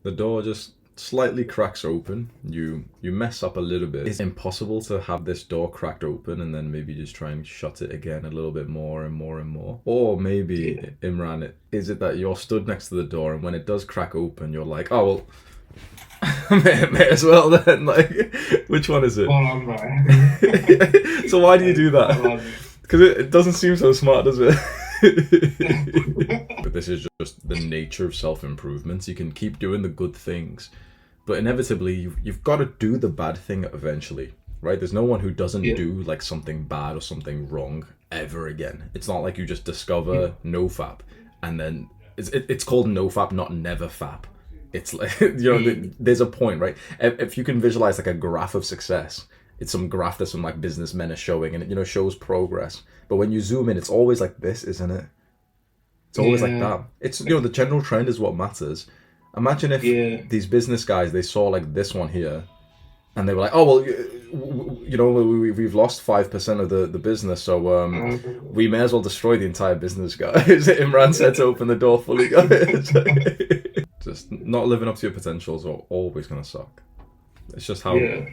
The door just slightly cracks open. You mess up a little bit. It's impossible to have this door cracked open and then maybe just try and shut it again a little bit more and more and more. Or Yeah. maybe, Imran, is it that you're stood next to the door and when it does crack open, you're like, oh well, may as well then. Like, which one is it? Spot on, bro. So why do you do I that? love it. Because it doesn't seem so smart, does it? But this is just the nature of self-improvement. You can keep doing the good things, but inevitably you've got to do the bad thing eventually, right? There's no one who doesn't Yeah. do like something bad or something wrong ever again. It's not like you just discover nofap and then it's called nofap, not never fap. It's like there's a point, right? If you can visualize like a graph of success, it's some graph that some like businessmen are showing, and it shows progress. But when you zoom in, it's always like this, isn't it? It's always like Yeah. that. It's the general trend is what matters. Imagine if Yeah. these business guys they saw like this one here, and they were like, "Oh well, we've lost 5% of the business, so we may as well destroy the entire business, guys." Imran said to open the door fully, guys. Just not living up to your potentials are always gonna suck. It's just how Yeah.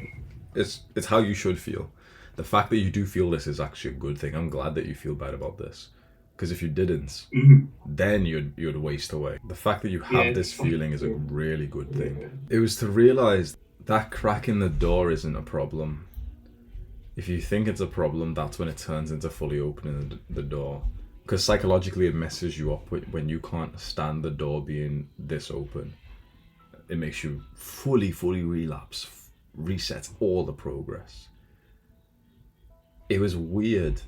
it's how you should feel. The fact that you do feel this is actually a good thing. I'm glad that you feel bad about this. Because if you didn't, Mhm. then you'd waste away. The fact that you Yeah. have this It's feeling is a true. really good thing. Yeah. It was to realize that crack in the door isn't a problem. If you think it's a problem, that's when it turns into fully opening the door. Because psychologically, it messes you up when you can't stand the door being this open. It makes you fully relapse, reset all the progress. It was weird,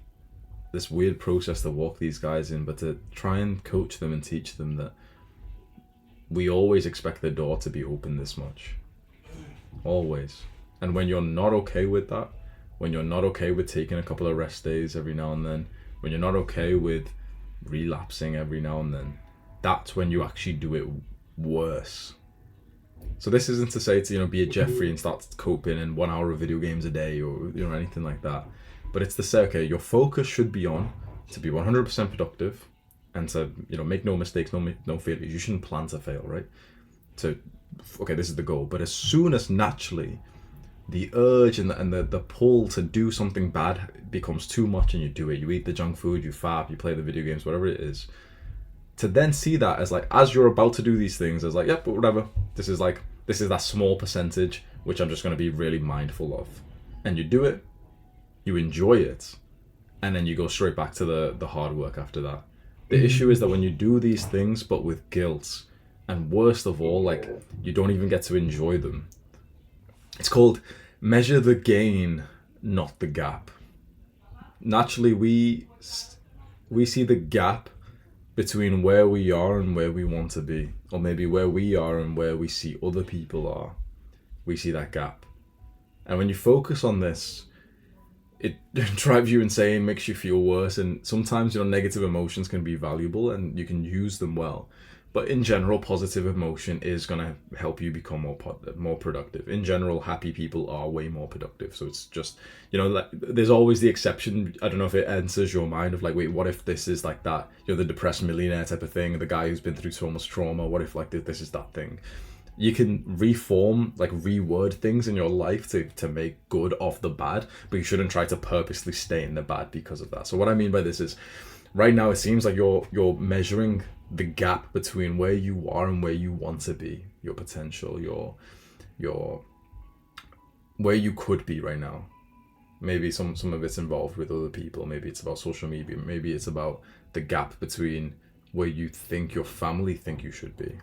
this weird process to walk these guys in, but to try and coach them and teach them that we always expect the door to be open this much. Always. And when you're not okay with that, when you're not okay with taking a couple of rest days every now and then, when you're not okay with relapsing every now and then, that's when you actually do it worse. So this isn't to say to be a Jeffrey and start coping in 1 hour of video games a day or anything like that. But it's to say, okay, your focus should be on to be 100% productive and to make no mistakes, no failures. You shouldn't plan to fail, right? So okay, this is the goal. But as soon as naturally the urge and the pull to do something bad becomes too much and you do it, you eat the junk food, you fap, you play the video games, whatever it is, to then see that as like as you're about to do these things as like, yep, but whatever, this is that small percentage which I'm just going to be really mindful of, and you do it, you enjoy it, and then you go straight back to the hard work after that. The issue is that when you do these things but with guilt, and worst of all, like you don't even get to enjoy them. It's called measure the gain, not the gap. Naturally, we see the gap between where we are and where we want to be, or maybe where we are and where we see other people are. We see that gap. And when you focus on this, it drives you insane, makes you feel worse, and sometimes negative emotions can be valuable and you can use them well. But in general, positive emotion is going to help you become more productive. In general, happy people are way more productive. So it's just, like, there's always the exception. I don't know if it enters your mind of like, wait, what if this is like that, the depressed millionaire type of thing, the guy who's been through so much trauma, what if like this is that thing? You can reform, like reword things in your life to make good off the bad, but you shouldn't try to purposely stay in the bad because of that. So what I mean by this is, right now it seems like you're measuring the gap between where you are and where you want to be, your potential, your where you could be right now. Maybe some of it's involved with other people, maybe it's about social media, maybe it's about the gap between where you think your family think you should be.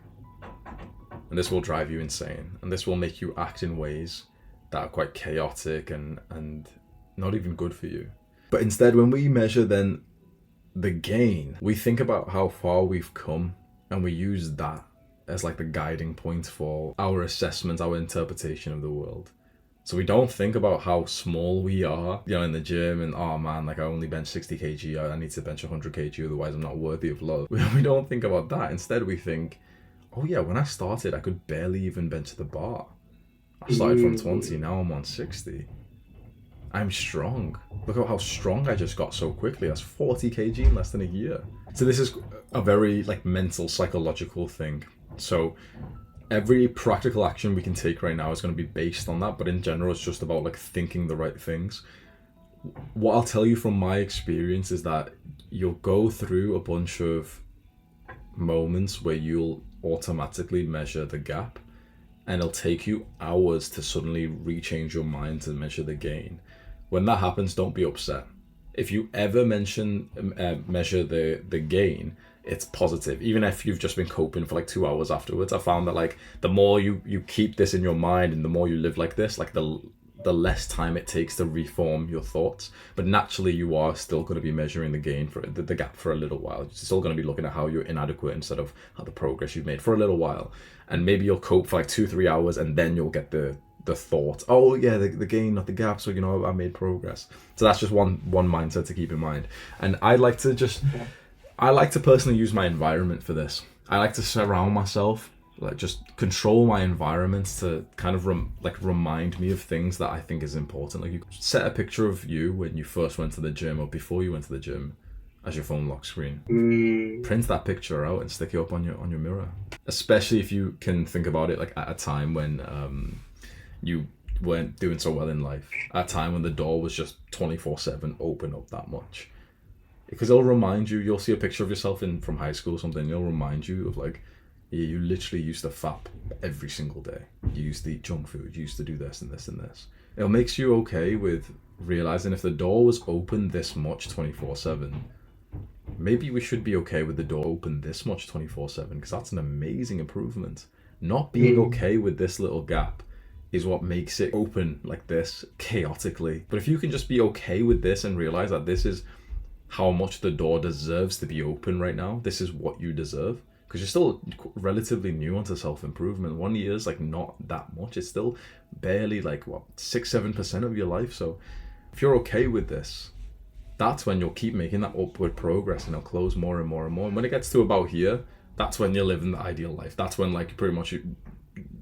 And this will drive you insane, and this will make you act in ways that are quite chaotic and not even good for you. But instead, when we measure then the gain, we think about how far we've come, and we use that as like the guiding point for our assessment, our interpretation of the world. So we don't think about how small we are, in the gym, and oh man, like I only bench 60 kg, I need to bench 100 kg, otherwise I'm not worthy of love. We don't think about that. Instead, we think, oh yeah, when I started, I could barely even bench the bar. I started from 20, now I'm on 60. I'm strong. Look at how strong I just got so quickly. That's 40 kg in less than a year. So this is a very like mental, psychological thing. So every practical action we can take right now is going to be based on that, but in general it's just about like thinking the right things. What I'll tell you from my experience is that you'll go through a bunch of moments where you'll automatically measure the gap, and it'll take you hours to suddenly rechange your mind to measure the gain. When that happens, don't be upset. If you ever measure the gain, it's positive. Even if you've just been coping for like 2 hours afterwards, I found that like the more you keep this in your mind and the more you live like this, like the less time it takes to reform your thoughts. But naturally, you are still going to be measuring the gain for the gap for a little while. You're still going to be looking at how you're inadequate instead of how the progress you've made for a little while. And maybe you'll cope for like 2-3 hours, and then you'll get the thought, oh yeah, the gain, not the gap. So I made progress. So that's just one mindset to keep in mind. And I like to personally use my environment for this. I like to surround myself, like just control my environment to kind of remind me of things that I think is important. Like you set a picture of you when you first went to the gym or before you went to the gym as your phone lock screen. Print that picture out and stick it up on your mirror. Especially if you can think about it like at a time when you weren't doing so well in life. At a time when the door was just 24/7 open up that much. Because it'll remind you, you'll see a picture of yourself from high school or something, it'll remind you of like, yeah, you literally used to fap every single day. You used to eat junk food, you used to do this and this and this. It makes you okay with realizing if the door was open this much 24/7, maybe we should be okay with the door open this much 24/7, because that's an amazing improvement. Not being okay with this little gap is what makes it open like this chaotically. But if you can just be okay with this and realize that this is how much the door deserves to be open right now, this is what you deserve, because you're still relatively new onto self-improvement. 1 year is like not that much. It's still barely like 6-7% of your life. So if you're okay with this, that's when you'll keep making that upward progress, and it'll close more and more and more. And when it gets to about here, that's when you're living the ideal life. That's when like pretty much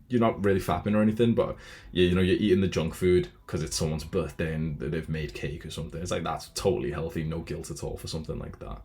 you're not really fapping or anything, but you're eating the junk food because it's someone's birthday and they've made cake or something. It's like, that's totally healthy, no guilt at all for something like that.